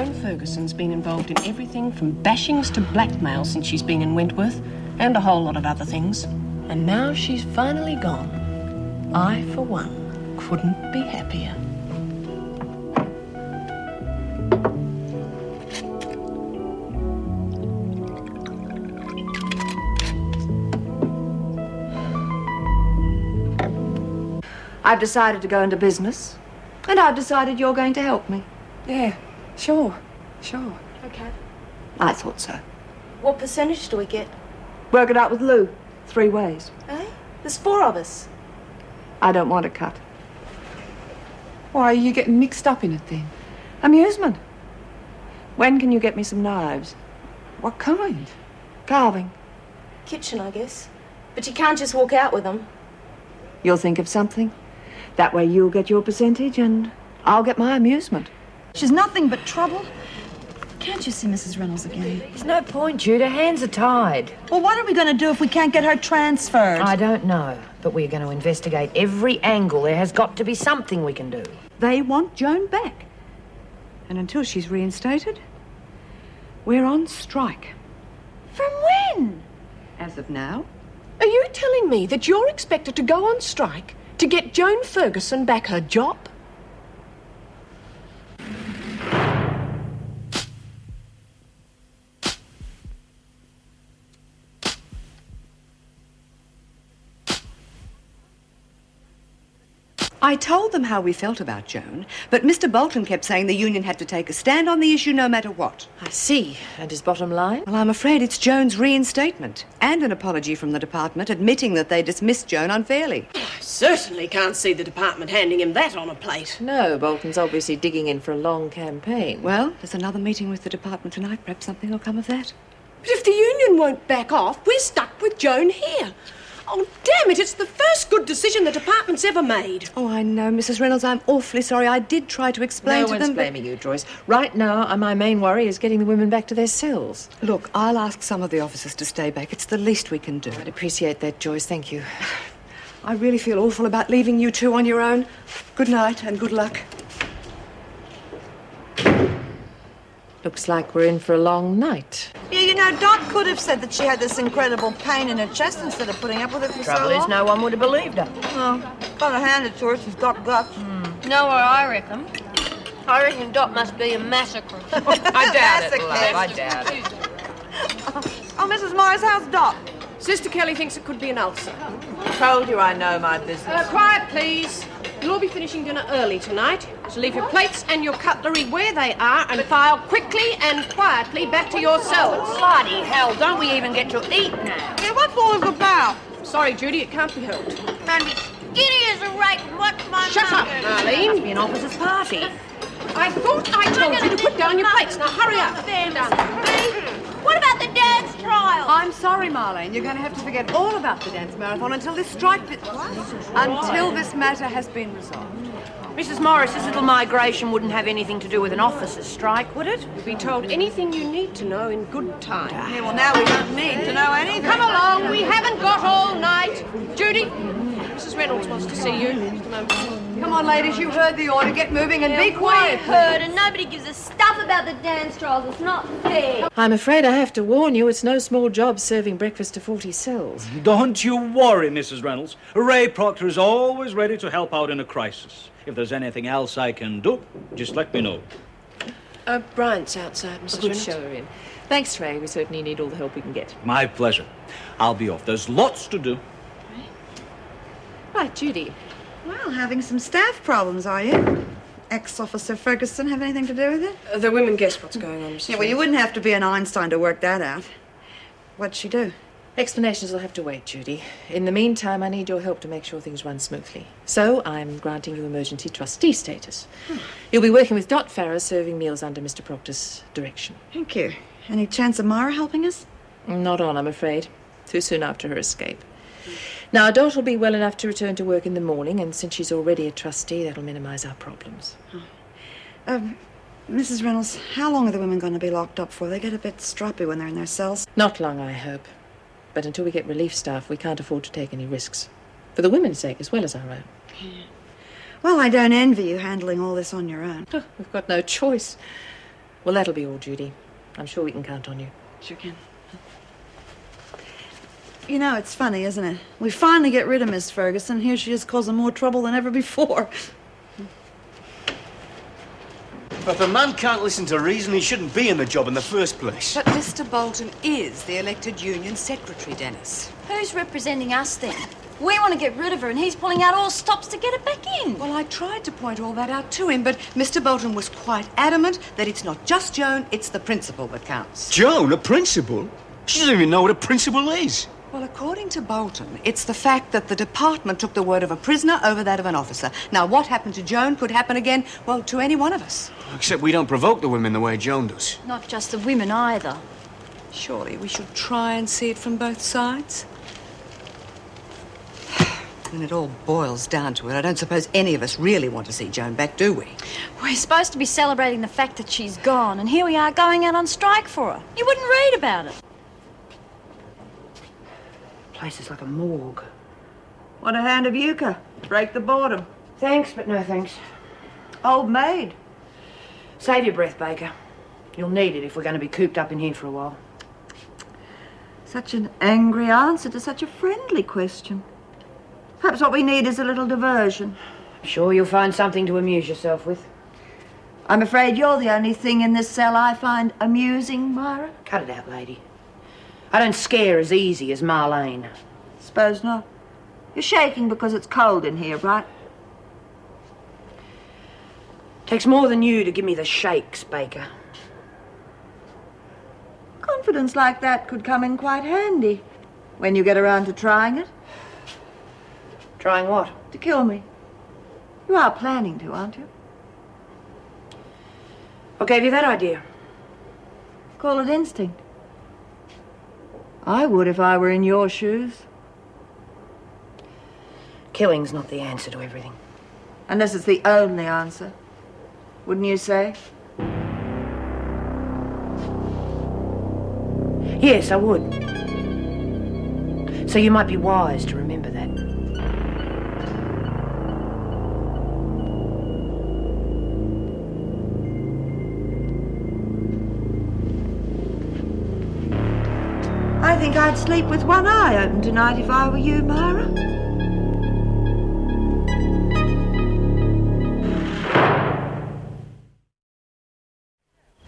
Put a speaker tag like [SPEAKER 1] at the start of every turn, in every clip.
[SPEAKER 1] Joan Ferguson's been involved in everything from bashings to blackmail since she's been in Wentworth, and a whole lot of other things. And now she's finally gone. I, for one, couldn't be happier.
[SPEAKER 2] I've decided to go into business, and I've decided you're going to help me.
[SPEAKER 3] Yeah, sure.
[SPEAKER 4] Okay.
[SPEAKER 2] I thought so.
[SPEAKER 4] What percentage do we get?
[SPEAKER 2] Work it out with Lou. 3 ways.
[SPEAKER 4] Eh? There's 4 of us.
[SPEAKER 2] I don't want a cut.
[SPEAKER 3] Why are you getting mixed up in it then?
[SPEAKER 2] Amusement. When can you get me some knives?
[SPEAKER 3] What kind?
[SPEAKER 2] Carving.
[SPEAKER 4] Kitchen, I guess. But you can't just walk out with them.
[SPEAKER 2] You'll think of something. That way you'll get your percentage and I'll get my amusement.
[SPEAKER 5] She's nothing but trouble. Can't you see Mrs. Reynolds again?
[SPEAKER 6] There's no point, Judy. Hands are tied.
[SPEAKER 5] Well, what are we going to do if we can't get her transferred?
[SPEAKER 6] I don't know, but we're going to investigate every angle. There has got to be something we can do.
[SPEAKER 2] They want Joan back. And until she's reinstated, we're on strike.
[SPEAKER 5] From when?
[SPEAKER 2] As of now.
[SPEAKER 1] Are you telling me that you're expected to go on strike to get Joan Ferguson back her job?
[SPEAKER 7] I told them how we felt about Joan, but Mr. Bolton kept saying the union had to take a stand on the issue no matter what.
[SPEAKER 6] I see. And his bottom line?
[SPEAKER 7] Well, I'm afraid it's Joan's reinstatement and an apology from the department admitting that they dismissed Joan unfairly.
[SPEAKER 1] I certainly can't see the department handing him that on a plate.
[SPEAKER 6] No, Bolton's obviously digging in for a long campaign.
[SPEAKER 7] Well, there's another meeting with the department tonight. Perhaps something will come of that.
[SPEAKER 1] But if the union won't back off, we're stuck with Joan here. Oh, damn it, it's the first good decision the department's ever made.
[SPEAKER 7] Oh, I know, Mrs. Reynolds. I'm awfully sorry. I did try to explain to them.
[SPEAKER 6] No one's blaming you, Joyce. Right now, my main worry is getting the women back to their cells.
[SPEAKER 7] Look, I'll ask some of the officers to stay back. It's the least we can do.
[SPEAKER 6] I'd appreciate that, Joyce. Thank you.
[SPEAKER 7] I really feel awful about leaving you two on your own. Good night and good luck.
[SPEAKER 6] Looks like we're in for a long night.
[SPEAKER 5] Yeah, you know, Dot could have said that she had this incredible pain in her chest instead of putting up with it for so long.
[SPEAKER 6] Trouble is, no one would have believed her.
[SPEAKER 5] Well, gotta hand it to her. She's got guts.
[SPEAKER 4] Know what I reckon? I reckon Dot must be a massacre.
[SPEAKER 6] I doubt it, love. I doubt it.
[SPEAKER 5] Oh, Mrs. Morris, how's Dot?
[SPEAKER 1] Sister Kelly thinks it could be an ulcer.
[SPEAKER 2] Told you I know my business.
[SPEAKER 1] Quiet, please. You'll all be finishing dinner early tonight, so leave your plates and your cutlery where they are and file quickly and quietly back to your cells.
[SPEAKER 6] Bloody hell, don't we even get to eat now?
[SPEAKER 5] Yeah, what's all this about?
[SPEAKER 1] Sorry, Judy, it can't be helped.
[SPEAKER 4] And be skinny as a rake and watch my
[SPEAKER 1] Shut up,
[SPEAKER 4] mother.
[SPEAKER 1] Marlene.
[SPEAKER 6] Must be an officers' party.
[SPEAKER 1] I thought I told you to put down your plates. Now hurry up.
[SPEAKER 4] What about the dance trial?
[SPEAKER 7] I'm sorry, Marlene. You're going to have to forget all about the dance marathon until this until this matter has been resolved.
[SPEAKER 6] Mrs. Morris, this little migration wouldn't have anything to do with an officers' strike, would it?
[SPEAKER 1] You'll be told anything you need to know in good time.
[SPEAKER 5] Yeah, well, now we don't need to know anything.
[SPEAKER 1] Come along, we haven't got all night. Judy, Mrs. Reynolds wants to see you. Just a moment.
[SPEAKER 7] Come on, ladies. You heard the order. Get moving and be
[SPEAKER 4] We
[SPEAKER 7] quiet.
[SPEAKER 4] heard, and nobody gives a stuff about the dance trials. It's not fair.
[SPEAKER 6] I'm afraid I have to warn you, it's no small job serving breakfast to 40 cells.
[SPEAKER 8] Don't you worry, Mrs. Reynolds. Ray Proctor is always ready to help out in a crisis. If there's anything else I can do, just let me know.
[SPEAKER 1] Bryant's outside, Mrs.
[SPEAKER 6] Good
[SPEAKER 1] Reynolds.
[SPEAKER 6] show her in. Thanks, Ray. We certainly need all the help we can get.
[SPEAKER 8] My pleasure. I'll be off. There's lots to do.
[SPEAKER 6] Right, Judy.
[SPEAKER 5] Well, having some staff problems, are you? Ex-Officer Ferguson have anything to do with it?
[SPEAKER 1] The women guess what's going on, Mrs.
[SPEAKER 5] Yeah, well, you wouldn't have to be an Einstein to work that out. What'd she do?
[SPEAKER 6] Explanations will have to wait, Judy. In the meantime, I need your help to make sure things run smoothly. So, I'm granting you emergency trustee status. You'll be working with Dot Farrer, serving meals under Mr. Proctor's direction.
[SPEAKER 5] Thank you. Any chance of Myra helping us?
[SPEAKER 6] Not on, I'm afraid. Too soon after her escape. Now, Dot will be well enough to return to work in the morning, and since she's already a trustee, that'll minimize our problems.
[SPEAKER 5] Mrs. Reynolds, how long are the women going to be locked up for? They get a bit stroppy when they're in their cells.
[SPEAKER 6] Not long, I hope. But until we get relief staff, we can't afford to take any risks. For the women's sake as well as our own.
[SPEAKER 5] Well, I don't envy you handling all this on your own.
[SPEAKER 6] Oh, we've got no choice. Well, that'll be all, Judy. I'm sure we can count on you.
[SPEAKER 2] Sure can.
[SPEAKER 5] You know, it's funny, isn't it? We finally get rid of Miss Ferguson. Here she is causing more trouble than ever before.
[SPEAKER 9] But if a man can't listen to reason, he shouldn't be in the job in the first place.
[SPEAKER 7] But Mr. Bolton is the elected union secretary, Dennis.
[SPEAKER 10] Who's representing us then? We want to get rid of her and he's pulling out all stops to get it back in.
[SPEAKER 7] Well, I tried to point all that out to him, but Mr. Bolton was quite adamant that it's not just Joan, it's the principal that counts.
[SPEAKER 9] Joan, a principal? She doesn't even know what a principal is.
[SPEAKER 7] Well, according to Bolton, it's the fact that the department took the word of a prisoner over that of an officer. Now, what happened to Joan could happen again, well, to any one of us.
[SPEAKER 9] Except we don't provoke the women the way Joan does.
[SPEAKER 10] Not just the women either.
[SPEAKER 7] Surely we should try and see it from both sides. When it all boils down to it, I don't suppose any of us really want to see Joan back, do we?
[SPEAKER 10] We're supposed to be celebrating the fact that she's gone, and here we are going out on strike for her. You wouldn't read about it.
[SPEAKER 2] Place is like a morgue. Want a hand of euchre? Break the boredom. Thanks, but no thanks. Old maid. Save your breath, Baker. You'll need it if we're going to be cooped up in here for a while. Such an angry answer to such a friendly question. Perhaps what we need is a little diversion. I'm sure you'll find something to amuse yourself with. I'm afraid you're the only thing in this cell I find amusing, Myra. Cut it out, lady. I don't scare as easy as Marlene. Suppose not. You're shaking because it's cold in here, right? Takes more than you to give me the shakes, Baker. Confidence like that could come in quite handy when you get around to trying it. Trying what? To kill me. You are planning to, aren't you? What gave you that idea? Call it instinct. I would if I were in your shoes. Killing's not the answer to everything. Unless it's the only answer. Wouldn't you say? Yes, I would. So you might be wise to remember that. I think I'd sleep with one eye open tonight if I were you, Myra.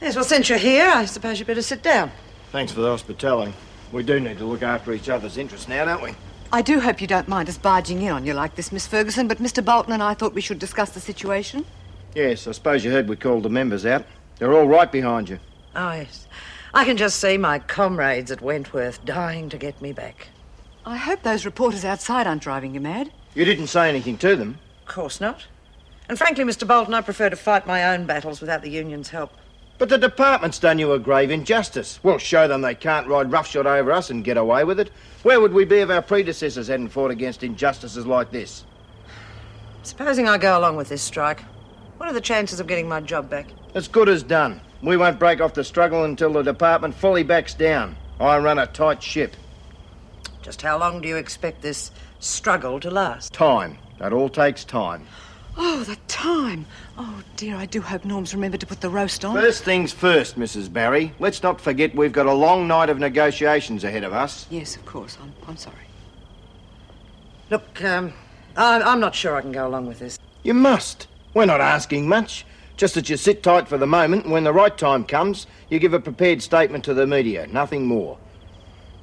[SPEAKER 2] Yes, well, since you're here, I suppose you'd better sit down.
[SPEAKER 9] Thanks for the hospitality. We do need to look after each other's interests now, don't we?
[SPEAKER 7] I do hope you don't mind us barging in on you like this, Miss Ferguson, but Mr. Bolton and I thought we should discuss the situation.
[SPEAKER 9] Yes, I suppose you heard we called the members out. They're all right behind you.
[SPEAKER 2] Oh, yes. I can just see my comrades at Wentworth dying to get me back.
[SPEAKER 7] I hope those reporters outside aren't driving you mad.
[SPEAKER 9] You didn't say anything to them.
[SPEAKER 2] Of course not. And frankly, Mr. Bolton, I prefer to fight my own battles without the union's help.
[SPEAKER 9] But the department's done you a grave injustice. We'll show them they can't ride roughshod over us and get away with it. Where would we be if our predecessors hadn't fought against injustices like this?
[SPEAKER 2] Supposing I go along with this strike, what are the chances of getting my job back?
[SPEAKER 9] As good as done. We won't break off the struggle until the department fully backs down. I run a tight ship.
[SPEAKER 2] Just how long do you expect this struggle to last?
[SPEAKER 9] Time. That all takes time.
[SPEAKER 7] Oh, the time. Oh, dear, I do hope Norm's remembered to put the roast on.
[SPEAKER 9] First things first, Mrs. Barry. Let's not forget we've got a long night of negotiations ahead of us.
[SPEAKER 7] Yes, of course. I'm sorry.
[SPEAKER 2] Look, I'm not sure I can go along with this.
[SPEAKER 9] You must. We're not asking much. Just that you sit tight for the moment, and when the right time comes, you give a prepared statement to the media. Nothing more.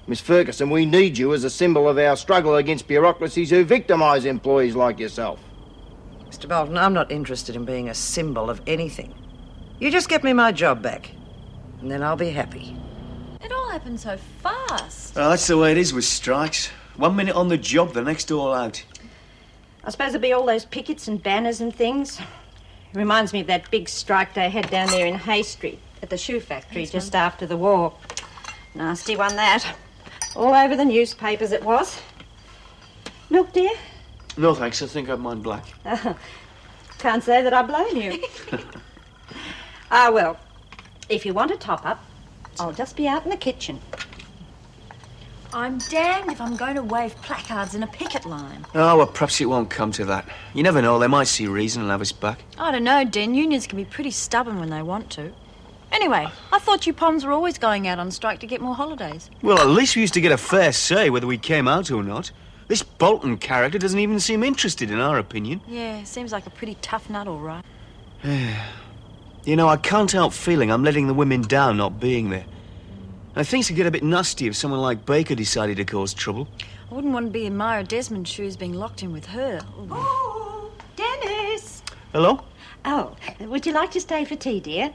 [SPEAKER 9] Miss Ferguson, we need you as a symbol of our struggle against bureaucracies who victimise employees like yourself.
[SPEAKER 2] Mr. Bolton, I'm not interested in being a symbol of anything. You just get me my job back, and then I'll be happy.
[SPEAKER 10] It all happened so fast.
[SPEAKER 11] Well, that's the way it is with strikes. 1 minute on the job, the next all out.
[SPEAKER 12] I suppose there'll be all those pickets and banners and things. It reminds me of that big strike they had down there in Hay Street at the shoe factory just after the war. Nasty one, that. All over the newspapers it was. Milk, dear?
[SPEAKER 11] No, thanks. I think I'd mind black.
[SPEAKER 12] Can't say that I blame you. Ah, well, if you want a top-up, I'll just be out in the kitchen.
[SPEAKER 10] I'm damned if I'm going to wave placards in a picket line.
[SPEAKER 11] Oh, well, perhaps it won't come to that. You never know. They might see reason and have us back.
[SPEAKER 10] I don't know, Den. Unions can be pretty stubborn when they want to. Anyway, I thought you Poms were always going out on strike to get more holidays.
[SPEAKER 11] Well, at least we used to get a fair say whether we came out or not. This Bolton character doesn't even seem interested, in our opinion.
[SPEAKER 10] Yeah, seems like a pretty tough nut, all right.
[SPEAKER 11] You know, I can't help feeling I'm letting the women down not being there. And things could get a bit nasty if someone like Baker decided to cause trouble.
[SPEAKER 10] I wouldn't want to be in Myra Desmond's shoes being locked in with her.
[SPEAKER 12] Oh, Dennis!
[SPEAKER 11] Hello?
[SPEAKER 12] Oh, would you like to stay for tea, dear?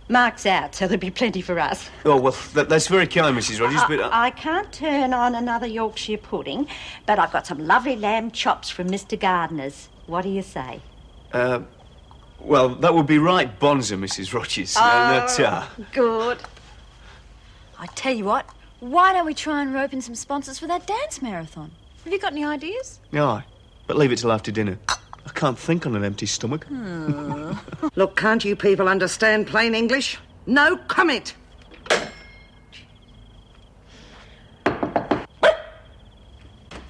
[SPEAKER 12] Mark's out, so there'll be plenty for us.
[SPEAKER 11] Oh, well, that's very kind, Mrs. Rogers, but...
[SPEAKER 12] I can't turn on another Yorkshire pudding, but I've got some lovely lamb chops from Mr. Gardener's. What do you say?
[SPEAKER 11] Well, that would be right bonza, Mrs. Rogers.
[SPEAKER 12] Good.
[SPEAKER 10] I tell you what, why don't we try and rope in some sponsors for that dance marathon? Have you got any ideas?
[SPEAKER 11] Aye, but leave it till after dinner. I can't think on an empty stomach.
[SPEAKER 2] Look, can't you people understand plain English? No comment.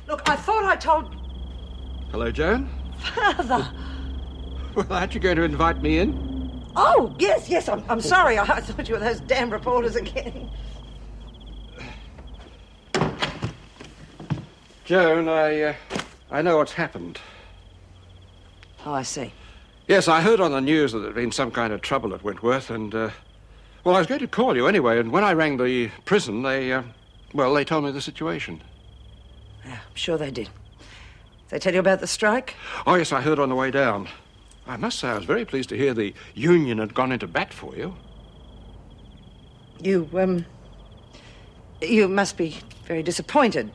[SPEAKER 2] Look, I thought I told...
[SPEAKER 13] Hello, Joan.
[SPEAKER 2] Father.
[SPEAKER 13] Well, aren't you going to invite me in?
[SPEAKER 2] Oh, yes, I'm sorry. I thought you were those damn reporters again.
[SPEAKER 13] Joan, I know what's happened.
[SPEAKER 2] Oh, I see.
[SPEAKER 13] Yes, I heard on the news that there'd been some kind of trouble at Wentworth, and, well, I was going to call you anyway, and when I rang the prison, they told me the situation.
[SPEAKER 2] Yeah, I'm sure they did. They tell you about the strike?
[SPEAKER 13] Oh, yes, I heard on the way down. I must say I was very pleased to hear the union had gone into bat for you.
[SPEAKER 2] You must be very disappointed,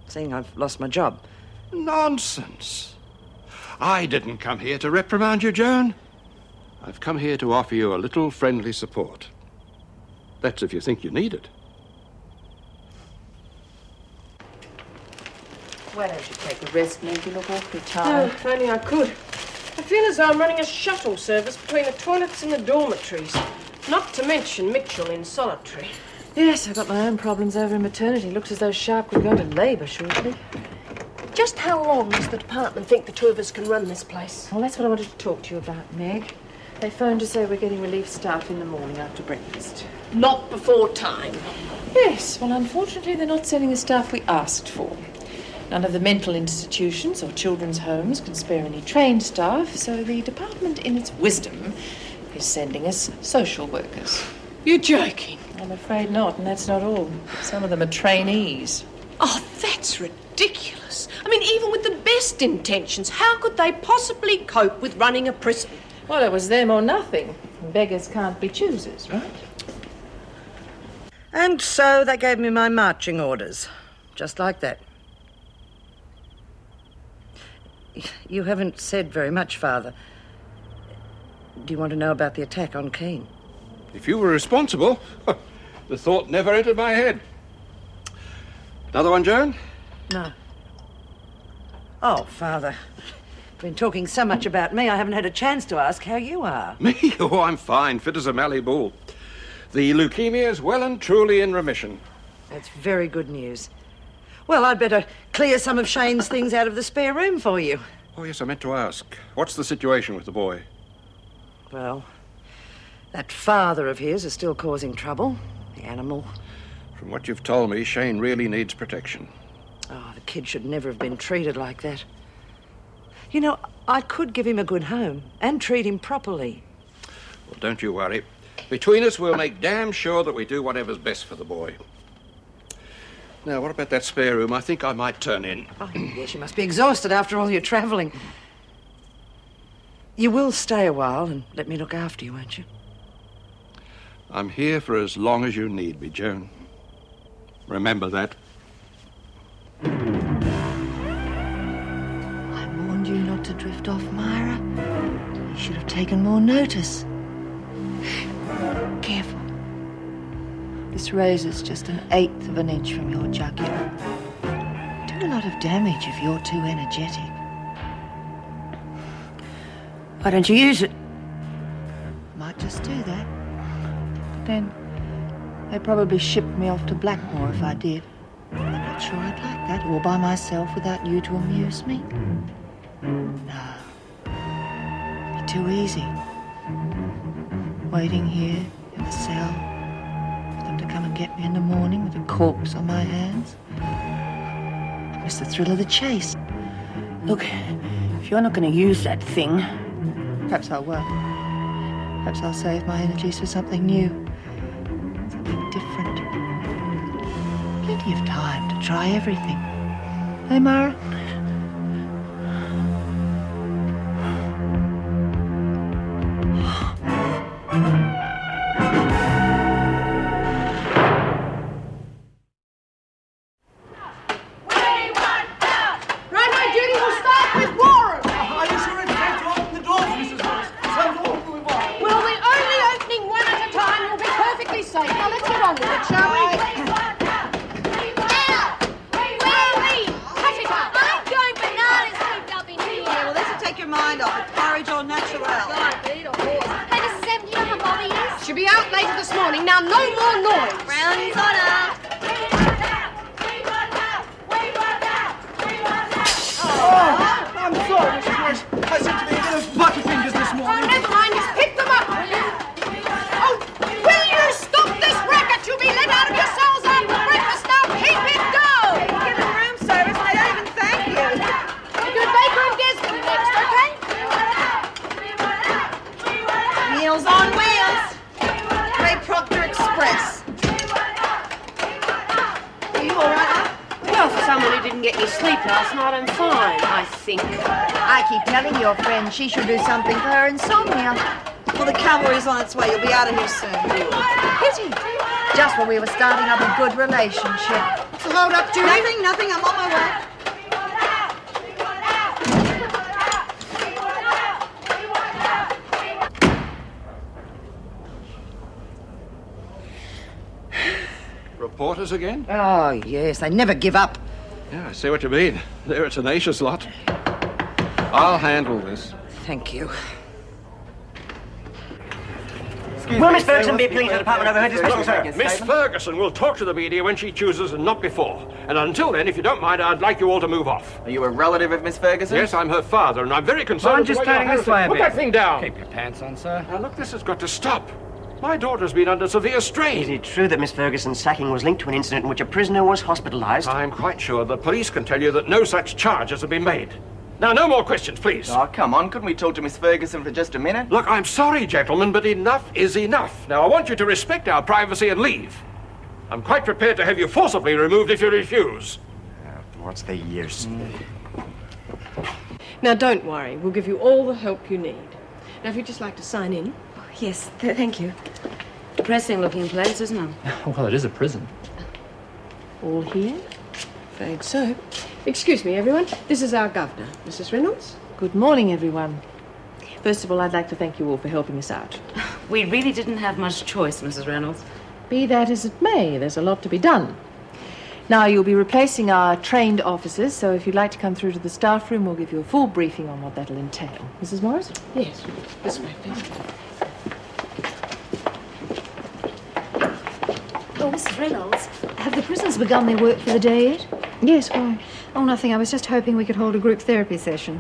[SPEAKER 2] seeing I've lost my job.
[SPEAKER 13] Nonsense. I didn't come here to reprimand you, Joan. I've come here to offer you a little friendly support. That's if you think you need it.
[SPEAKER 6] Why don't you take a rest, Maggie? You look awfully
[SPEAKER 1] Oh,
[SPEAKER 6] tired.
[SPEAKER 1] if only I could. I feel as though I'm running a shuttle service between the toilets and the dormitories. Not to mention Mitchell in solitary.
[SPEAKER 6] Yes, I've got my own problems over in maternity. Looks as though Sharp will go to labour shortly.
[SPEAKER 1] Just how long does the department think the two of us can run this place?
[SPEAKER 6] Well, that's what I wanted to talk to you about, Meg. They phoned to say we're getting relief staff in the morning after breakfast.
[SPEAKER 1] Not before time.
[SPEAKER 6] Yes, well, unfortunately, they're not sending the staff we asked for. None of the mental institutions or children's homes can spare any trained staff, so the department, in its wisdom, is sending us social workers.
[SPEAKER 1] You're joking.
[SPEAKER 6] I'm afraid not, and that's not all. Some of them are trainees.
[SPEAKER 1] Oh, that's ridiculous. I mean, even with the best intentions, how could they possibly cope with running a prison?
[SPEAKER 6] Well, it was them or nothing. Beggars can't be choosers, right?
[SPEAKER 2] And so they gave me my marching orders. Just like that. You haven't said very much, Father. Do you want to know about the attack on Kean?
[SPEAKER 13] If you were responsible, the thought never entered my head. Another one, Joan?
[SPEAKER 2] No. Oh, Father. You've been talking so much about me, I haven't had a chance to ask how you are.
[SPEAKER 13] Me? Oh, I'm fine, fit as a mallee bull. The leukemia's well and truly in remission.
[SPEAKER 2] That's very good news. Well, I'd better clear some of Shane's things out of the spare room for you.
[SPEAKER 13] Oh, yes, I meant to ask. What's the situation with the boy?
[SPEAKER 2] Well, that father of his is still causing trouble. The animal.
[SPEAKER 13] From what you've told me, Shane really needs protection.
[SPEAKER 2] Oh, the kid should never have been treated like that. You know, I could give him a good home and treat him properly.
[SPEAKER 13] Well, don't you worry. Between us, we'll make damn sure that we do whatever's best for the boy. Now, what about that spare room? I think I might turn in.
[SPEAKER 2] Oh, yes, you must be exhausted after all your travelling. You will stay a while and let me look after you, won't you?
[SPEAKER 13] I'm here for as long as you need me, Joan. Remember that.
[SPEAKER 2] I warned you not to drift off, Myra. You should have taken more notice. Careful. This razor's just 1/8 of an inch from your jugular. Do a lot of damage if you're too energetic. Why don't you use it? Might just do that. But then they'd probably ship me off to Blackmore if I did. I'm not sure I'd like that, all by myself without you to amuse me. No. It'd be too easy. Waiting here in the cell. get me in the morning with a corpse on my hands. I miss the thrill of the chase. Look, if you're not going to use that thing, perhaps I won't. Perhaps I'll save my energies for something new. Something different. Plenty of time to try everything. Hey, Myra? She should do something for her insomnia.
[SPEAKER 5] Well, the cavalry's on its way. You'll be out of here soon.
[SPEAKER 2] Pity. Just when we were starting up a good relationship.
[SPEAKER 5] What's the hold up, Judy? Nothing. I'm on my way.
[SPEAKER 13] Reporters again?
[SPEAKER 2] Oh, yes. They never give up.
[SPEAKER 13] Yeah, I see what you mean. They're a tenacious lot. I'll handle this.
[SPEAKER 2] Thank you.
[SPEAKER 14] Will Miss Ferguson be appealing to the department overheard this business, sir?
[SPEAKER 13] Miss Ferguson will talk to the media when she chooses and not before. And until then, if you don't mind, I'd like you all to move off.
[SPEAKER 14] Are you a relative of Miss Ferguson?
[SPEAKER 13] Yes, I'm her father, and I'm very concerned.
[SPEAKER 14] I'm just turning this way a
[SPEAKER 13] bit. Put that thing down.
[SPEAKER 14] Keep your pants on, sir.
[SPEAKER 13] Now, look, this has got to stop. My daughter's been under severe strain.
[SPEAKER 14] Is it true that Miss Ferguson's sacking was linked to an incident in which a prisoner was hospitalised?
[SPEAKER 13] I'm quite sure the police can tell you that no such charges have been made. Now, no more questions, please.
[SPEAKER 14] Oh, come on. Couldn't we talk to Miss Ferguson for just a minute?
[SPEAKER 13] Look, I'm sorry, gentlemen, but enough is enough. Now, I want you to respect our privacy and leave. I'm quite prepared to have you forcibly removed if you refuse.
[SPEAKER 14] What's the use?
[SPEAKER 1] Now, don't worry. We'll give you all the help you need. Now, if you'd just like to sign in.
[SPEAKER 10] Oh, yes, thank you. Depressing-looking place, isn't it?
[SPEAKER 15] Well, it is a prison.
[SPEAKER 1] All here? Afraid so. Excuse me, everyone. This is our governor, Mrs. Reynolds. Good morning, everyone. First of all, I'd like to thank you all for helping us out.
[SPEAKER 10] We really didn't have much choice, Mrs. Reynolds.
[SPEAKER 1] Be that as it may, there's a lot to be done. Now, you'll be replacing our trained officers, so if you'd like to come through to the staff room, we'll give you a full briefing on what that'll entail. Mrs. Morris? Yes, this way, please.
[SPEAKER 10] Oh, Mrs. Reynolds, have the prisoners begun their work for the day yet?
[SPEAKER 1] Yes, why?
[SPEAKER 16] Oh, nothing. I was just hoping we could hold a group therapy session.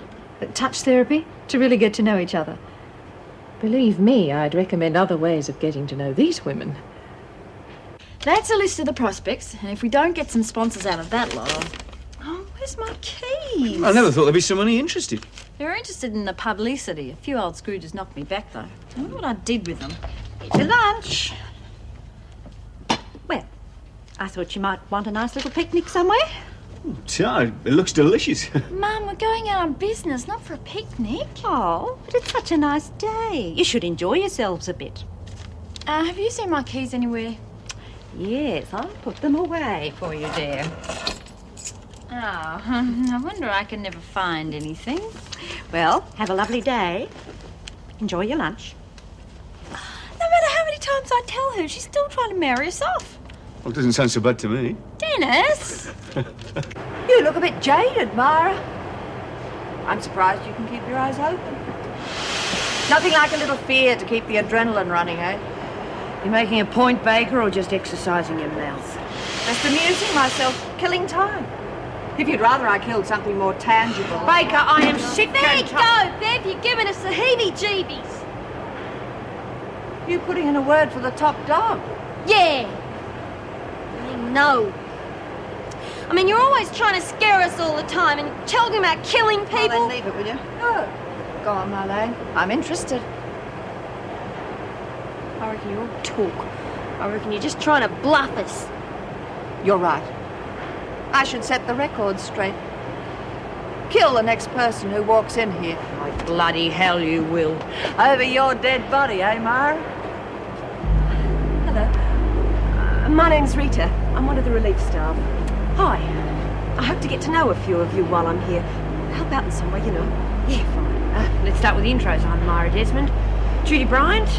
[SPEAKER 16] Touch therapy, to really get to know each other.
[SPEAKER 1] Believe me, I'd recommend other ways of getting to know these women.
[SPEAKER 10] That's a list of the prospects, and if we don't get some sponsors out of that lot... Oh, where's my keys?
[SPEAKER 11] I never thought there'd be so many interested.
[SPEAKER 10] They're interested in the publicity. A few old scrooges knocked me back, though. I wonder what I did with them. Eat your lunch. Well, I thought you might want a nice little picnic somewhere.
[SPEAKER 11] Child, it looks delicious.
[SPEAKER 10] Mum, we're going out on business, not for a picnic. Oh, but it's such a nice day. You should enjoy yourselves a bit.
[SPEAKER 16] Have you seen my keys anywhere?
[SPEAKER 12] Yes, I'll put them away for you, dear.
[SPEAKER 10] Oh, I wonder I can never find anything.
[SPEAKER 12] Well, have a lovely day. Enjoy your lunch.
[SPEAKER 10] No matter how many times I tell her, she's still trying to marry us off.
[SPEAKER 11] Well, it doesn't sound so bad to me.
[SPEAKER 10] Dennis!
[SPEAKER 2] You look a bit jaded, Myra. I'm surprised you can keep your eyes open. Nothing like a little fear to keep the adrenaline running, eh? You making a point, Baker, or just exercising your mouth? Just amusing myself, killing time. If you'd rather I killed something more tangible... Baker, I am sick
[SPEAKER 4] There you go, Bev. You're giving us the heebie-jeebies.
[SPEAKER 2] You putting in a word for the top dog?
[SPEAKER 4] Yeah. me no. I mean, you're always trying to scare us all the time and talking about killing people.
[SPEAKER 2] Well, then leave it, will you?
[SPEAKER 5] Oh, go on, Marlene. I'm interested.
[SPEAKER 4] I reckon you're all talk. I reckon you're just trying to bluff us.
[SPEAKER 2] You're right. I should set the record straight. Kill the next person who walks in here. Like bloody hell you will. Over your dead body, eh, Myra?
[SPEAKER 15] Hello. My name's Rita. I'm one of the relief staff. Hi. I hope to get to know a few of you while I'm here. Help out in some way, you know.
[SPEAKER 4] Yeah, fine. Let's start with the intros. I'm Myra Desmond. Judy Bryant.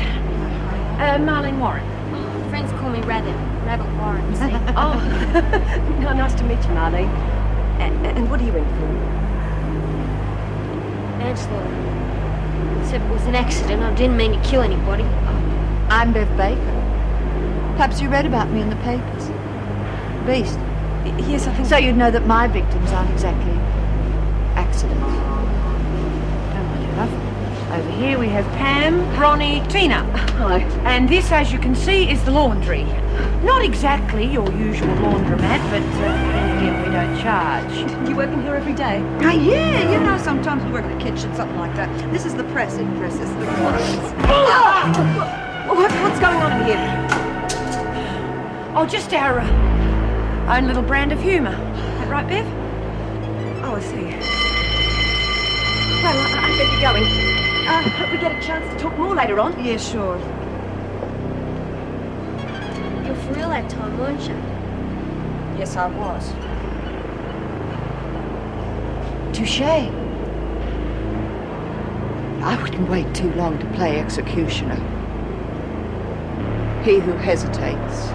[SPEAKER 4] Marlene Warren. Oh, friends call me Rabbit Warren, you see.
[SPEAKER 15] Oh, no, nice to meet you, Marlene. And what are you in for?
[SPEAKER 4] Manslaughter. Except it was an accident. I didn't mean to kill anybody.
[SPEAKER 2] I'm Bev Baker. Perhaps you read about me in the papers. Beast.
[SPEAKER 15] Yes, I think...
[SPEAKER 2] So you'd know that my victims aren't exactly accidents. Come on, you love. Over here we have Pam, Ronnie, Tina.
[SPEAKER 15] Hi.
[SPEAKER 2] And this, as you can see, is the laundry. Not exactly your usual laundromat, but then again, we don't charge.
[SPEAKER 15] You work in here every day?
[SPEAKER 5] Yeah, you know, sometimes we work in the kitchen, something like that. This is the press. It presses the clothes.
[SPEAKER 15] What's going on in here?
[SPEAKER 2] Oh, just our own little brand of humour. That right, Bev?
[SPEAKER 15] Oh, I see. Well, I better be going. Hope we get a chance to talk more later on.
[SPEAKER 2] Yeah, sure.
[SPEAKER 4] You're for real that time, weren't you?
[SPEAKER 2] Yes, I was. Touché. I wouldn't wait too long to play executioner. He who hesitates.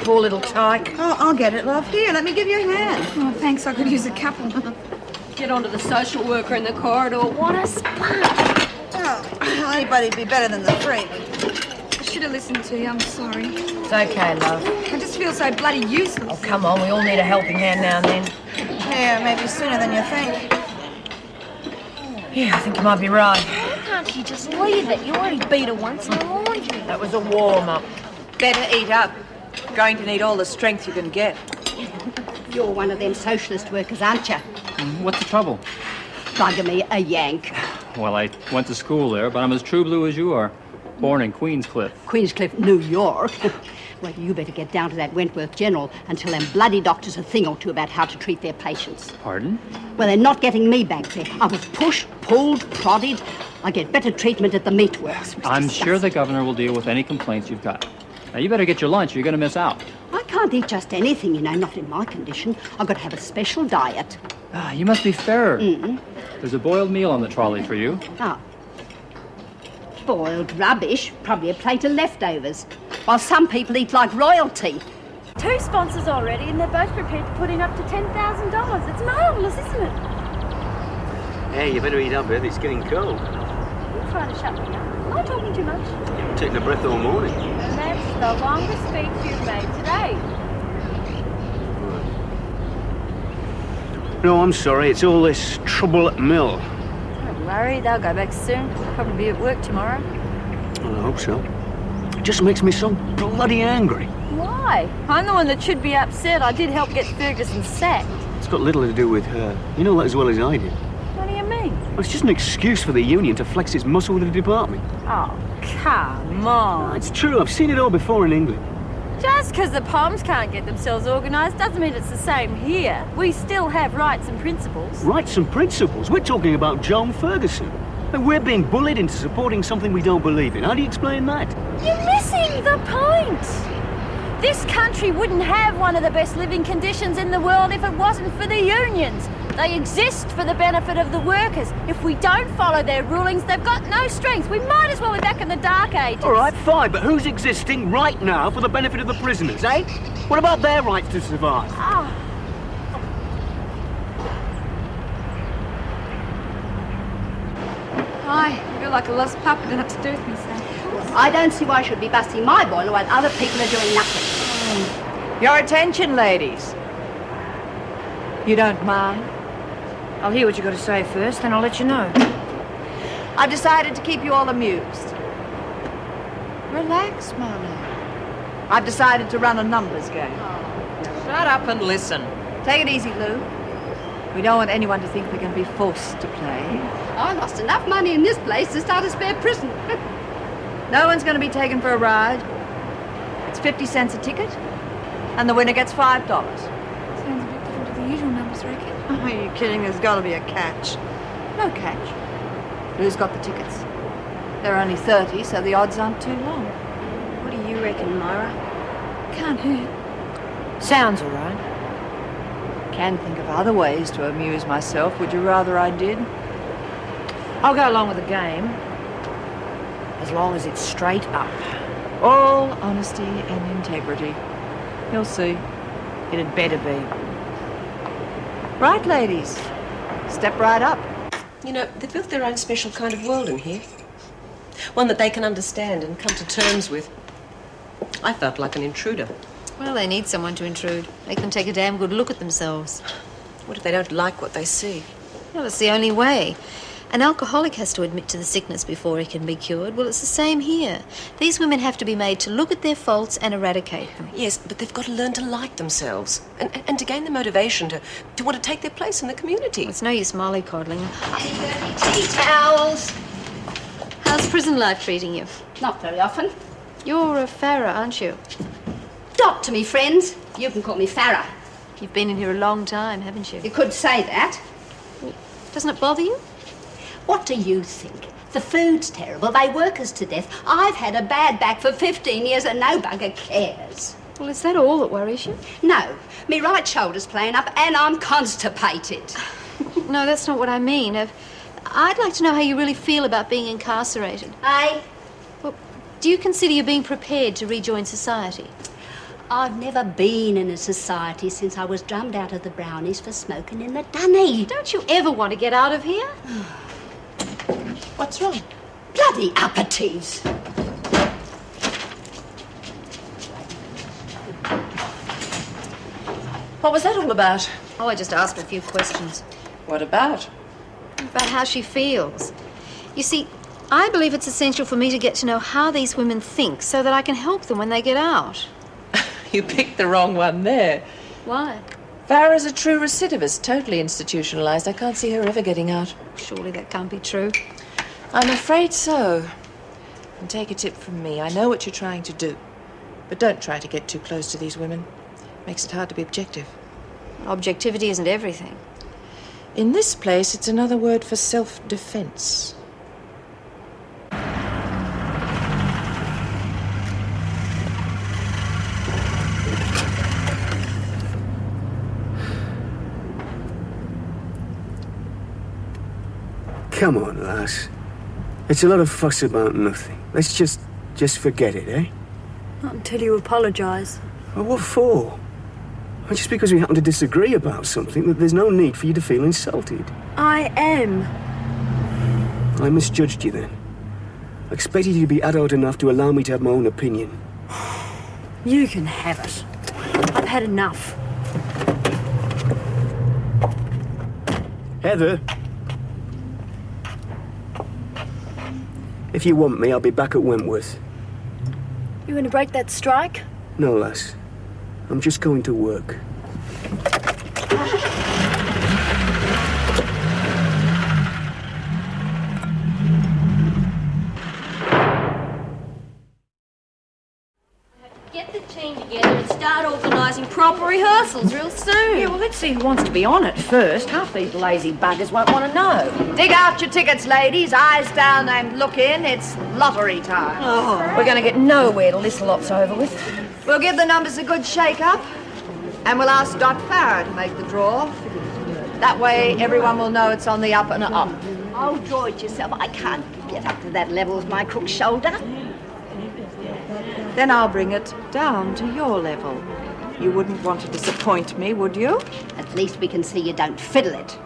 [SPEAKER 2] Poor little tyke.
[SPEAKER 5] Oh, I'll get it, love. Here, let me give you a hand. Oh, thanks. I could use a couple.
[SPEAKER 4] Get onto the social worker in the corridor. What a spark!
[SPEAKER 5] Oh, anybody'd be better than the freak. I should have listened to you. I'm sorry.
[SPEAKER 2] It's okay, love.
[SPEAKER 5] I just feel so bloody useless.
[SPEAKER 2] Oh, come on. We all need a helping hand now and then.
[SPEAKER 5] Yeah, maybe sooner than you think.
[SPEAKER 2] Yeah, I think you might be right.
[SPEAKER 4] Why can't you just leave it? You already beat her once in the laundry.
[SPEAKER 2] That was a warm-up. Better eat up. Going to need all the strength you can get.
[SPEAKER 12] You're one of them socialist workers, aren't you?
[SPEAKER 17] What's the trouble?
[SPEAKER 12] Bugger me, a Yank.
[SPEAKER 17] Well, I went to school there, but I'm as true blue as you are. Born in Queenscliff.
[SPEAKER 12] Queenscliff, New York. Well, you better get down to that Wentworth General and tell them bloody doctors a thing or two about how to treat their patients.
[SPEAKER 17] Pardon?
[SPEAKER 12] Well, they're not getting me back there. I was pushed, pulled, prodded. I get better treatment at the meatworks.
[SPEAKER 17] I'm sure the governor will deal with any complaints you've got. Now, you better get your lunch or you're going to miss out.
[SPEAKER 12] I can't eat just anything, you know, not in my condition. I've got to have a special diet.
[SPEAKER 17] You must be fairer.
[SPEAKER 12] Mm-mm.
[SPEAKER 17] There's a boiled meal on the trolley for you.
[SPEAKER 12] Oh. Boiled rubbish, probably a plate of leftovers. While some people eat like royalty.
[SPEAKER 10] 2 sponsors already, and they're both prepared to put in up to $10,000. It's marvellous, isn't it?
[SPEAKER 11] Hey, you better eat up, Beth. It's getting cold.
[SPEAKER 10] You're trying to shut me up. Am I talking too much?
[SPEAKER 11] I'm taking a breath all morning.
[SPEAKER 10] And that's the longest speech you've made today.
[SPEAKER 11] No, I'm sorry. It's all this trouble at mill.
[SPEAKER 10] Don't worry, they'll go back soon. Probably be at work tomorrow.
[SPEAKER 11] Well, I hope so. It just makes me so bloody angry.
[SPEAKER 10] Why? I'm the one that should be upset. I did help get Ferguson sacked.
[SPEAKER 11] It's got little to do with her. You know that as well as I do.
[SPEAKER 10] What do you mean?
[SPEAKER 11] Well, it's just an excuse for the union to flex its muscle with the department.
[SPEAKER 10] Oh, come on.
[SPEAKER 11] It's true. I've seen it all before in England.
[SPEAKER 10] Just because the Poms can't get themselves organised doesn't mean it's the same here. We still have rights and principles.
[SPEAKER 11] Rights and principles? We're talking about Joan Ferguson. And we're being bullied into supporting something we don't believe in. How do you explain that?
[SPEAKER 10] You're missing the point. This country wouldn't have one of the best living conditions in the world if it wasn't for the unions. They exist for the benefit of the workers. If we don't follow their rulings, they've got no strength. We might as well be back in the Dark Ages.
[SPEAKER 11] All right, fine, but who's existing right now for the benefit of the prisoners, eh? What about their rights to survive?
[SPEAKER 5] I feel like a lost pup. I don't have to do with me, so.
[SPEAKER 12] I don't see why I should be busting my boiler while other people are doing nothing.
[SPEAKER 2] Your attention, ladies. You don't mind? I'll hear what you've got to say first, then I'll let you know. I've decided to keep you all amused. Relax, Marlene. I've decided to run a numbers game.
[SPEAKER 6] Shut up and listen.
[SPEAKER 2] Take it easy, Lou. We don't want anyone to think we're going to be forced to play.
[SPEAKER 18] I lost enough money in this place to start a spare prison.
[SPEAKER 2] No one's going to be taken for a ride. It's 50 cents a ticket, and the winner gets $5.
[SPEAKER 16] Sounds a bit different to the usual numbers, reckon.
[SPEAKER 2] Oh, are you kidding? There's got to be a catch. No catch. Lou's got the tickets. There are only 30, so the odds aren't too long.
[SPEAKER 18] What do you reckon, Myra?
[SPEAKER 2] Can't hurt. Sounds all right. Can think of other ways to amuse myself. Would you rather I did? I'll go along with the game, as long as it's straight up. All honesty and integrity. You'll see. It'd better be. Right, ladies. Step right up.
[SPEAKER 15] You know, they've built their own special kind of world in here. One that they can understand and come to terms with. I felt like an intruder.
[SPEAKER 16] Well, they need someone to intrude. Make them take a damn good look at themselves.
[SPEAKER 15] What if they don't like what they see?
[SPEAKER 16] Well, it's the only way. An alcoholic has to admit to the sickness before he can be cured. Well, it's the same here. These women have to be made to look at their faults and eradicate them.
[SPEAKER 15] Yes, but they've got to learn to like themselves and to gain the motivation to want to take their place in the community.
[SPEAKER 16] Well, it's no use mollycoddling.
[SPEAKER 18] Tea towels.
[SPEAKER 16] How's prison life treating you?
[SPEAKER 18] Not very often.
[SPEAKER 16] You're a Farah, aren't you?
[SPEAKER 18] Talk to me, friends. You can call me Farah.
[SPEAKER 16] You've been in here a long time, haven't you?
[SPEAKER 18] You could say that.
[SPEAKER 16] Doesn't it bother you?
[SPEAKER 18] What do you think? The food's terrible. They work us to death. I've had a bad back for 15 years and no bugger cares.
[SPEAKER 16] Well, is that all that worries you?
[SPEAKER 18] No. Me right shoulder's playing up and I'm constipated.
[SPEAKER 16] No, that's not what I mean. I'd like to know how you really feel about being incarcerated.
[SPEAKER 18] Eh?
[SPEAKER 16] Well, do you consider you being prepared to rejoin society?
[SPEAKER 18] I've never been in a society since I was drummed out of the Brownies for smoking in the dunny.
[SPEAKER 16] Don't you ever want to get out of here?
[SPEAKER 15] What's wrong?
[SPEAKER 18] Bloody uppities.
[SPEAKER 15] What was that all about?
[SPEAKER 16] Oh, I just asked a few questions.
[SPEAKER 15] What about?
[SPEAKER 16] About how she feels. You see, I believe it's essential for me to get to know how these women think so that I can help them when they get out.
[SPEAKER 6] You picked the wrong one there.
[SPEAKER 16] Why?
[SPEAKER 6] Farah's a true recidivist, totally institutionalized. I can't see her ever getting out.
[SPEAKER 16] Surely that can't be true.
[SPEAKER 6] I'm afraid so. And take a tip from me. I know what you're trying to do. But don't try to get too close to these women. Makes it hard to be objective.
[SPEAKER 16] Objectivity isn't everything.
[SPEAKER 6] In this place, it's another word for self-defense.
[SPEAKER 19] Come on, lass. It's a lot of fuss about nothing. Let's just forget it, eh?
[SPEAKER 10] Not until you apologise.
[SPEAKER 19] Well, what for? Well, just because we happen to disagree about something, that there's no need for you to feel insulted.
[SPEAKER 10] I am.
[SPEAKER 19] I misjudged you then. I expected you to be adult enough to allow me to have my own opinion.
[SPEAKER 10] You can have it. I've had enough.
[SPEAKER 19] Heather. If you want me, I'll be back at Wentworth.
[SPEAKER 10] You going to break that strike?
[SPEAKER 19] No, lass. I'm just going to work.
[SPEAKER 10] Get the team together and start organising proper rehearsals real soon.
[SPEAKER 2] Yeah, well, let's see who wants to be on it first. Half these lazy buggers won't want to know. Dig out your tickets, ladies. Eyes down and look in. It's lottery time.
[SPEAKER 10] Oh.
[SPEAKER 2] We're going to get nowhere till this lot's over with. We'll give the numbers a good shake-up, and we'll ask Dot Farah to make the draw. That way, everyone will know it's on the up and up.
[SPEAKER 18] Oh, draw it yourself. I can't get up to that level with my crook shoulder.
[SPEAKER 2] Then I'll bring it down to your level. You wouldn't want to disappoint me, would you?
[SPEAKER 18] At least we can see you don't fiddle it.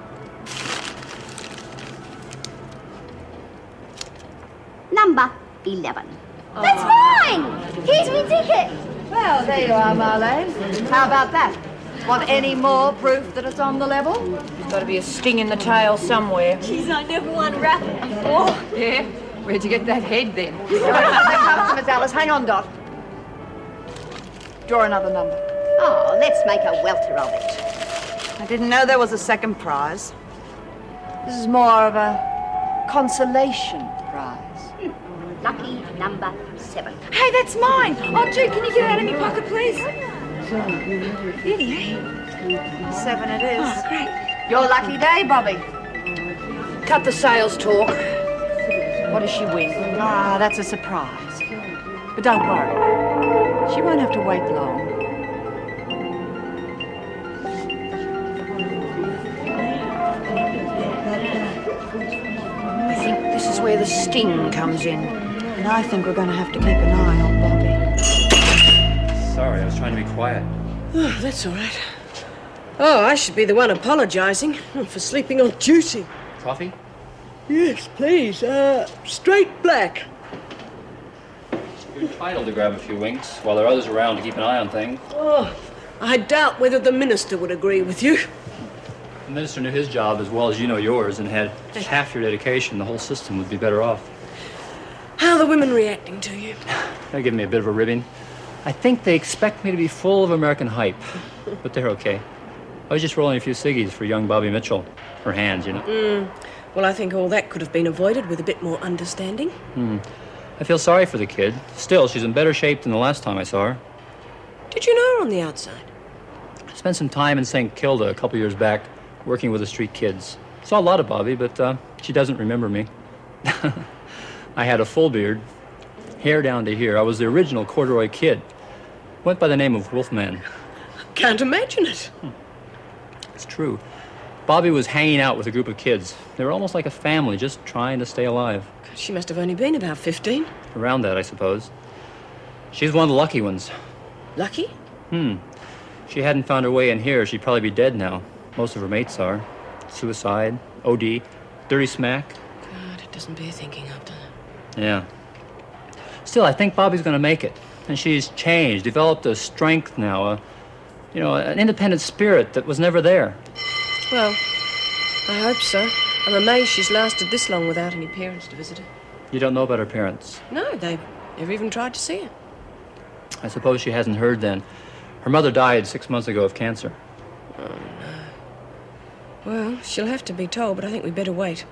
[SPEAKER 18] Number 11. That's mine! Here's me ticket!
[SPEAKER 2] Well, there you are, Marlene. How about that? Want any more proof that it's on the level? There's got to be a sting in the tail somewhere.
[SPEAKER 10] Geez, I never won raffle before.
[SPEAKER 2] Yeah? Where'd you get that head then? Right, Miss Alice. Hang on, Dot. Draw another number.
[SPEAKER 18] Oh, let's make a welter of it.
[SPEAKER 2] I didn't know there was a second prize. This is more of a consolation prize.
[SPEAKER 18] Lucky number 7.
[SPEAKER 10] Hey, that's mine. Oh, Jude, can you get it out of my pocket, please?
[SPEAKER 2] 7 it is.
[SPEAKER 10] Oh, great.
[SPEAKER 2] Your lucky day, Bobbie. Cut the sales talk. What does she win? Ah, that's a surprise. But don't worry. She won't have to wait long. I think this is where the sting comes in. And I think we're going to have to keep an eye on Bobbie.
[SPEAKER 17] Sorry, I was trying to be quiet.
[SPEAKER 1] Oh, that's all right. Oh, I should be the one apologising for sleeping on duty.
[SPEAKER 17] Coffee?
[SPEAKER 1] Yes, please. Straight black.
[SPEAKER 17] You're entitled to grab a few winks while there are others around to keep an eye on things.
[SPEAKER 1] Oh, I doubt whether the minister would agree with you.
[SPEAKER 17] The minister knew his job as well as you know yours, and had half your dedication, the whole system would be better off.
[SPEAKER 1] How are the women reacting to you?
[SPEAKER 17] They're giving me a bit of a ribbing. I think they expect me to be full of American hype, but they're okay. I was just rolling a few ciggies for young Bobbie Mitchell. Her hands, you know.
[SPEAKER 1] Well, I think all that could have been avoided with a bit more understanding.
[SPEAKER 17] I feel sorry for the kid. Still, she's in better shape than the last time I saw her.
[SPEAKER 1] Did you know her on the outside?
[SPEAKER 17] I spent some time in St. Kilda a couple years back, working with the street kids. Saw a lot of Bobbie, but she doesn't remember me. I had a full beard, hair down to here. I was the original corduroy kid. Went by the name of Wolfman.
[SPEAKER 1] Can't imagine it.
[SPEAKER 17] It's true. Bobbie was hanging out with a group of kids. They were almost like a family, just trying to stay alive.
[SPEAKER 1] She must have only been about 15.
[SPEAKER 17] Around that, I suppose. She's one of the lucky ones.
[SPEAKER 1] Lucky?
[SPEAKER 17] She hadn't found her way in here, she'd probably be dead now. Most of her mates are. Suicide, OD, dirty smack.
[SPEAKER 1] God, it doesn't bear thinking of, does it?
[SPEAKER 17] Yeah. Still, I think Bobbie's going to make it. And she's changed, developed a strength now, an independent spirit that was never there.
[SPEAKER 1] Well, I hope so. I'm amazed she's lasted this long without any parents to visit her.
[SPEAKER 17] You don't know about her parents?
[SPEAKER 1] No, they've never even tried to see her.
[SPEAKER 17] I suppose she hasn't heard then. Her mother died 6 months ago of cancer.
[SPEAKER 1] Oh, no. Well, she'll have to be told, but I think we'd better wait.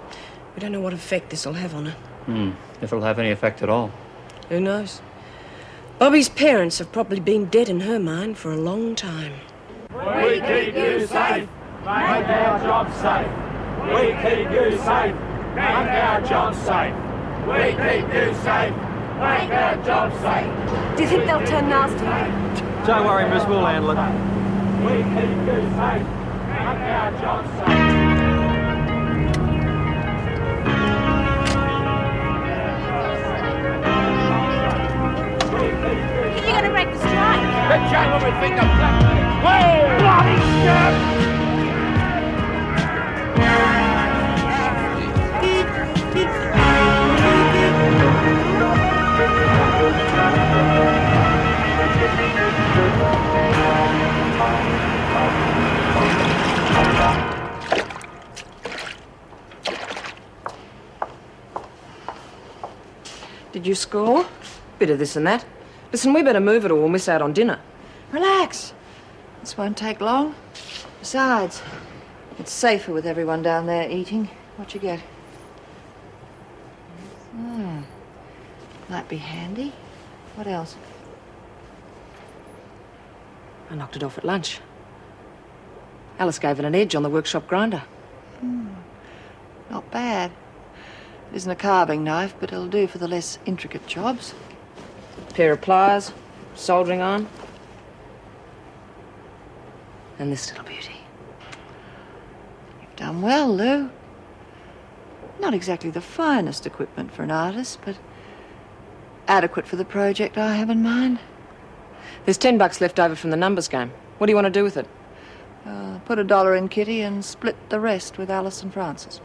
[SPEAKER 1] We don't know what effect this'll have on her.
[SPEAKER 17] If it'll have any effect at all.
[SPEAKER 1] Who knows? Bobbie's parents have probably been dead in her mind for a long time.
[SPEAKER 20] We keep you safe. Make our job safe. We keep you safe. Make our job safe. We keep you safe. Make our job safe.
[SPEAKER 15] Do you think they'll turn nasty?
[SPEAKER 8] Don't worry, miss, we'll handle it.
[SPEAKER 20] We keep you safe. Make our job safe.
[SPEAKER 10] You're going to break the strike.
[SPEAKER 20] The gentleman think of black. Whoa! Bloody shit!
[SPEAKER 2] Did you score? Bit of this and that. Listen, we better move it or we'll miss out on dinner. Relax. This won't take long. Besides, it's safer with everyone down there eating. What you get? Might be handy. What else? I knocked it off at lunch. Alice gave it an edge on the workshop grinder. Not bad. It isn't a carving knife, but it'll do for the less intricate jobs. Pair of pliers, soldering iron. And this little beauty. You've done well, Lou. Not exactly the finest equipment for an artist, but adequate for the project I have in mind. There's $10 left over from the numbers game. What do you want to do with it? Put $1 in Kitty and split the rest with Alice and Francis.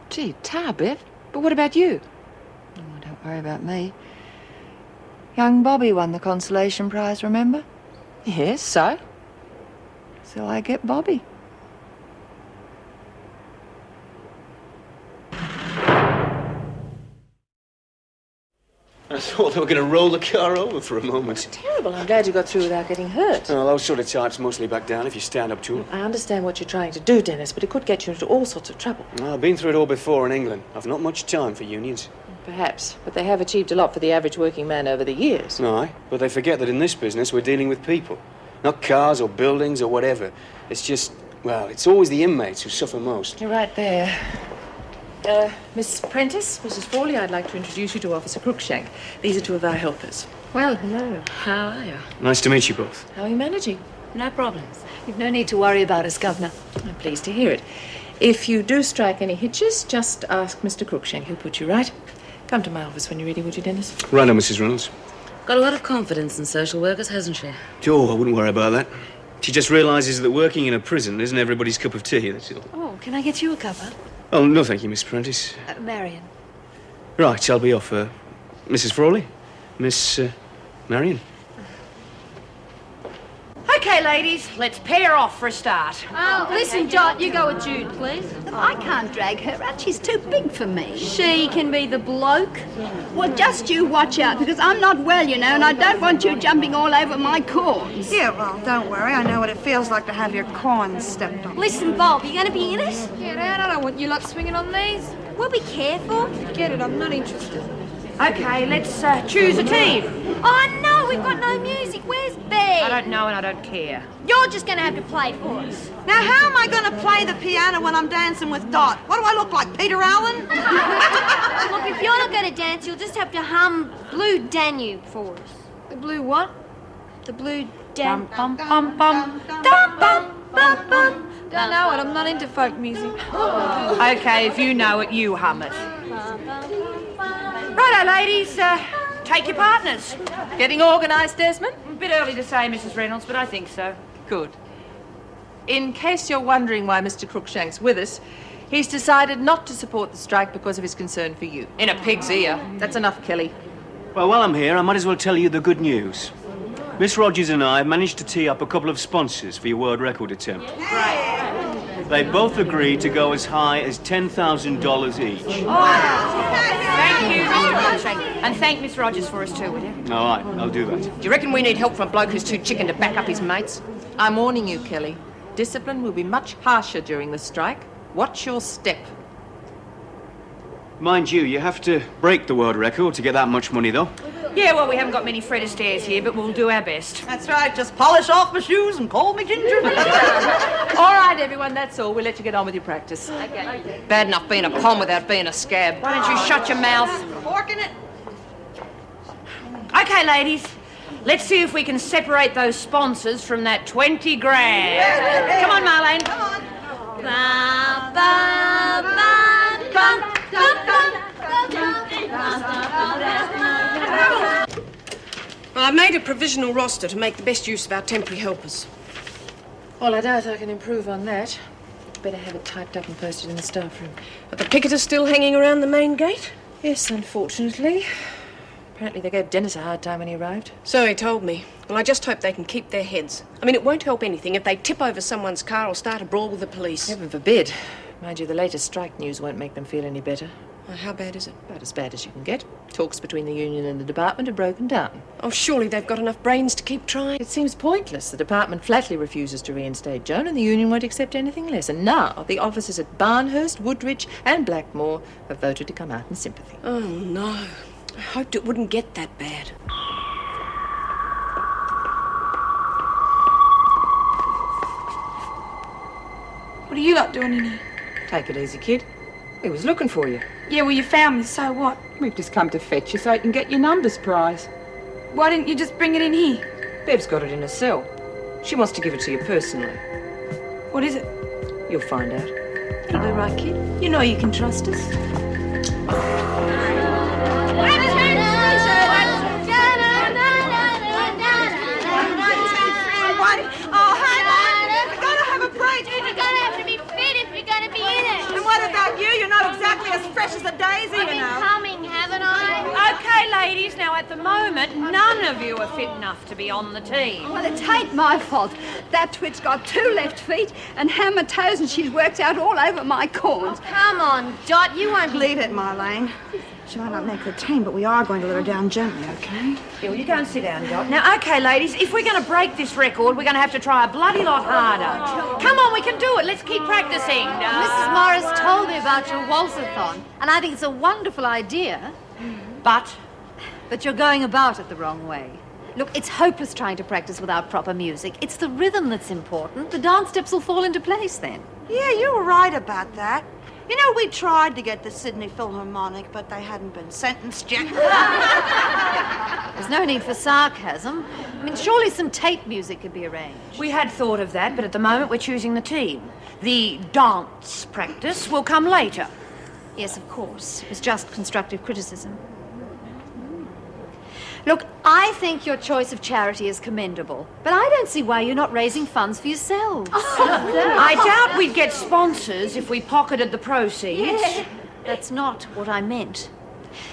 [SPEAKER 2] Gee, Biff. But what about you? Oh, don't worry about me. Young Bobbie won the consolation prize, remember? Yes, so? So I get Bobbie.
[SPEAKER 11] I thought they were going to roll the car over for a moment.
[SPEAKER 6] Terrible. I'm glad you got through without getting hurt.
[SPEAKER 11] Oh, those sort of types mostly back down if you stand up to them.
[SPEAKER 6] I understand what you're trying to do, Dennis, but it could get you into all sorts of trouble.
[SPEAKER 11] Well, I've been through it all before in England. I've not much time for unions.
[SPEAKER 6] Perhaps, but they have achieved a lot for the average working man over the years.
[SPEAKER 11] Aye, but they forget that in this business we're dealing with people. Not cars or buildings or whatever. It's just, well, it's always the inmates who suffer most.
[SPEAKER 6] You're right there. Miss Prentice, Mrs. Frawley, I'd like to introduce you to Officer Crookshank. These are two of our helpers.
[SPEAKER 16] Well, hello.
[SPEAKER 6] How are you?
[SPEAKER 11] Nice to meet you both.
[SPEAKER 6] How are you managing?
[SPEAKER 16] No problems. You've no need to worry about us, Governor.
[SPEAKER 6] I'm pleased to hear it. If you do strike any hitches, just ask Mr. Crookshank. He'll put you right. Come to my office when you're ready, would you, Dennis?
[SPEAKER 11] Right on, Mrs. Reynolds.
[SPEAKER 21] Got a lot of confidence in social workers, hasn't she?
[SPEAKER 11] Oh, I wouldn't worry about that. She just realises that working in a prison isn't everybody's cup of tea, that's all.
[SPEAKER 16] Oh, can I get you a cuppa?
[SPEAKER 11] Oh, no, thank you, Miss Prentice.
[SPEAKER 16] Marion.
[SPEAKER 11] Right, I'll be off. Mrs. Frawley? Miss, Marion?
[SPEAKER 2] Okay, ladies, let's pair off for a start.
[SPEAKER 10] Oh, listen, Dot, you go with Jude, please.
[SPEAKER 18] I can't drag her out. She's too big for me.
[SPEAKER 10] She can be the bloke.
[SPEAKER 18] Well, just you watch out, because I'm not well, you know, and I don't want you jumping all over my corns.
[SPEAKER 5] Yeah, well, don't worry. I know what it feels like to have your corns stepped on.
[SPEAKER 10] Listen, Bob, you going to be in it?
[SPEAKER 4] Get out, I don't want you lot swinging on these.
[SPEAKER 10] Well, be careful.
[SPEAKER 4] Get it, I'm not interested.
[SPEAKER 2] Okay, let's choose a team.
[SPEAKER 10] Oh, no, we've got no music. Where's B?
[SPEAKER 2] I don't know and I don't care.
[SPEAKER 10] You're just going to have to play for us.
[SPEAKER 5] Now, how am I going to play the piano when I'm dancing with Dot? What do I look like, Peter Allen?
[SPEAKER 10] Look, if you're not going to dance, you'll just have to hum Blue Danube for us.
[SPEAKER 4] The blue what?
[SPEAKER 10] The Blue Danube.
[SPEAKER 2] Bum, bum, bum, bum, bum, bum, bum.
[SPEAKER 4] Don't know it, I'm not into folk music.
[SPEAKER 2] Okay, if you know it, you hum it. Righto, ladies, take your partners.
[SPEAKER 6] Getting organised, Desmond?
[SPEAKER 2] A bit early to say, Mrs. Reynolds, but I think so.
[SPEAKER 6] Good. In case you're wondering why Mr. Crookshank's with us, he's decided not to support the strike because of his concern for you. In a pig's ear. That's enough, Kelly.
[SPEAKER 11] Well, while I'm here, I might as well tell you the good news. Miss Rogers and I have managed to tee up a couple of sponsors for your world record attempt. They both agreed to go as high as $10,000 each.
[SPEAKER 2] Thank you, Mr. Crookshank. And thank Miss Rogers for us too, will you?
[SPEAKER 11] All right, I'll do that.
[SPEAKER 6] Do you reckon we need help from a bloke who's too chicken to back up his mates? I'm warning you, Kelly. Discipline will be much harsher during the strike. Watch your step.
[SPEAKER 11] Mind you, you have to break the world record to get that much money, though.
[SPEAKER 2] Yeah, well, we haven't got many Fred Astaire's here, but we'll do our best.
[SPEAKER 5] That's right. Just polish off my shoes and call me Ginger.
[SPEAKER 6] All right, everyone, that's all. We'll let you get on with your practice.
[SPEAKER 2] Okay. Bad enough being a pom without being a scab. Why don't you shut your mouth?
[SPEAKER 5] Fork in it.
[SPEAKER 2] Okay, ladies. Let's see if we can separate those sponsors from that 20 grand. Come on, Marlene.
[SPEAKER 5] Come on.
[SPEAKER 10] Ba, ba, ba, bum, bum, bum.
[SPEAKER 1] Well, I've made a provisional roster to make the best use of our temporary helpers.
[SPEAKER 6] Well, I doubt I can improve on that. Better have it typed up and posted in the staff room.
[SPEAKER 1] But the picketers still hanging around the main gate?
[SPEAKER 6] Yes, unfortunately. Apparently they gave Dennis a hard time when he arrived.
[SPEAKER 1] So he told me. Well, I just hope they can keep their heads. I mean, it won't help anything if they tip over someone's car or start a brawl with the police.
[SPEAKER 6] Heaven forbid. Mind you, the latest strike news won't make them feel any better.
[SPEAKER 1] Well, how bad is it?
[SPEAKER 6] About as bad as you can get. Talks between the union and the department have broken down.
[SPEAKER 1] Oh, surely they've got enough brains to keep trying.
[SPEAKER 6] It seems pointless. The department flatly refuses to reinstate Joan, and the union won't accept anything less. And now the officers at Barnhurst, Woodridge and Blackmore have voted to come out in sympathy.
[SPEAKER 1] Oh, no. I hoped it wouldn't get that bad.
[SPEAKER 4] What are you lot doing in here?
[SPEAKER 6] Take it easy, kid. We was looking for you.
[SPEAKER 4] Yeah, well, you found me, so what?
[SPEAKER 3] We've just come to fetch you so you can get your numbers prize.
[SPEAKER 4] Why didn't you just bring it in here?
[SPEAKER 6] Bev's got it in her cell. She wants to give it to you personally.
[SPEAKER 4] What is it?
[SPEAKER 6] You'll find out.
[SPEAKER 1] That'll be right, kid. You know you can trust us.
[SPEAKER 5] You're not exactly as fresh as a daisy, you know.
[SPEAKER 10] Coming, haven't I?
[SPEAKER 2] Okay, ladies. Now, at the moment, none of you are fit enough to be on the team.
[SPEAKER 18] Well, it ain't my fault. That twit's got 2 left feet and hammer toes, and she's worked out all over my corns.
[SPEAKER 10] Come on, Dot, you won't...
[SPEAKER 5] Leave it, Marlene. She might not make the team, but we are going to let her down gently, OK?
[SPEAKER 2] Yeah, well, you go and sit down, Dot. Now, OK, ladies, if we're going to break this record, we're going to have to try a bloody lot harder. Come on, we can do it. Let's keep practicing.
[SPEAKER 16] Mrs. Morris told me about your waltzathon, and I think it's a wonderful idea.
[SPEAKER 2] But
[SPEAKER 16] you're going about it the wrong way. Look, it's hopeless trying to practice without proper music. It's the rhythm that's important. The dance steps will fall into place then.
[SPEAKER 5] Yeah, you were right about that. You know, we tried to get the Sydney Philharmonic, but they hadn't been sentenced yet.
[SPEAKER 16] There's no need for sarcasm. I mean, surely some tape music could be arranged.
[SPEAKER 2] we had thought of that, but at the moment we're choosing the team. The dance practice will come later.
[SPEAKER 16] Yes, of course. It was just constructive criticism. Look, I think your choice of charity is commendable, but I don't see why you're not raising funds for yourselves.
[SPEAKER 2] I doubt we'd get sponsors if we pocketed the proceeds.
[SPEAKER 16] Yes. That's not what I meant.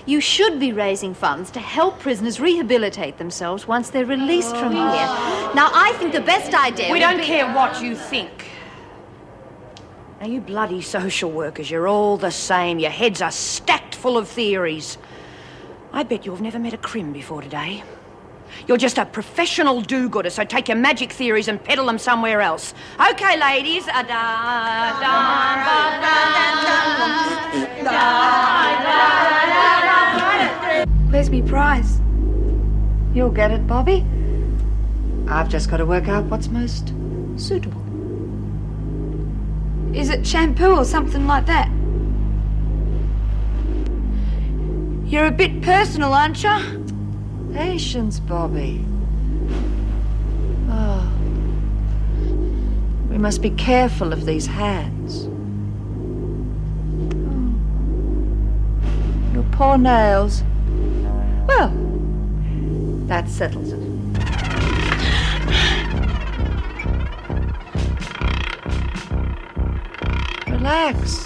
[SPEAKER 16] You should be raising funds to help prisoners rehabilitate themselves once they're released from here. Now, I think the best idea
[SPEAKER 2] We
[SPEAKER 16] would
[SPEAKER 2] don't
[SPEAKER 16] be...
[SPEAKER 2] care what you think. Now, you bloody social workers, you're all the same. Your heads are stacked full of theories. I bet you've never met a crim before today. You're just a professional do-gooder, so take your magic theories and peddle them somewhere else. OK, ladies.
[SPEAKER 5] Where's me prize? You'll get it, Bobbie. I've just got to work out what's most suitable. Is it shampoo or something like that? You're a bit personal, aren't you?
[SPEAKER 2] Patience, Bobbie. Oh. We must be careful of these hands. Your poor nails. Well, that settles it. Relax.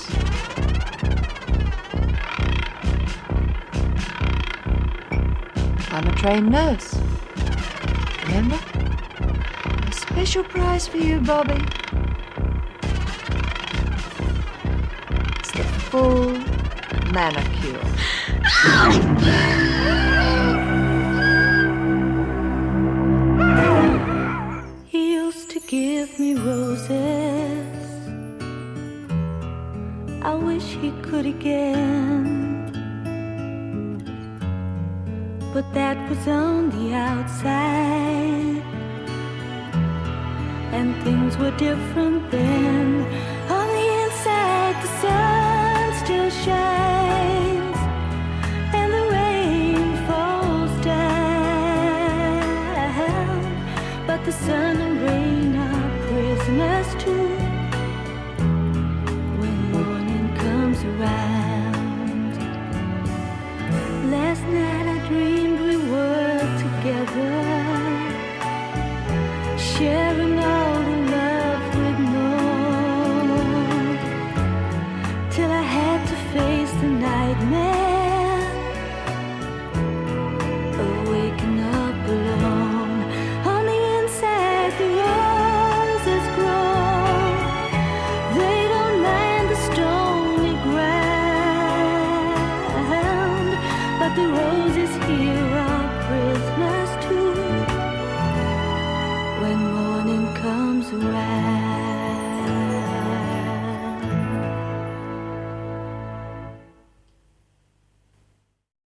[SPEAKER 2] I'm a trained nurse. Remember? A special prize for you, Bobbie. It's the full manicure.
[SPEAKER 7] He used to give me roses. I wish he could again. But that was on the outside, and things were different then. On the inside, the sun still shines, and the rain falls down. But the sun and rain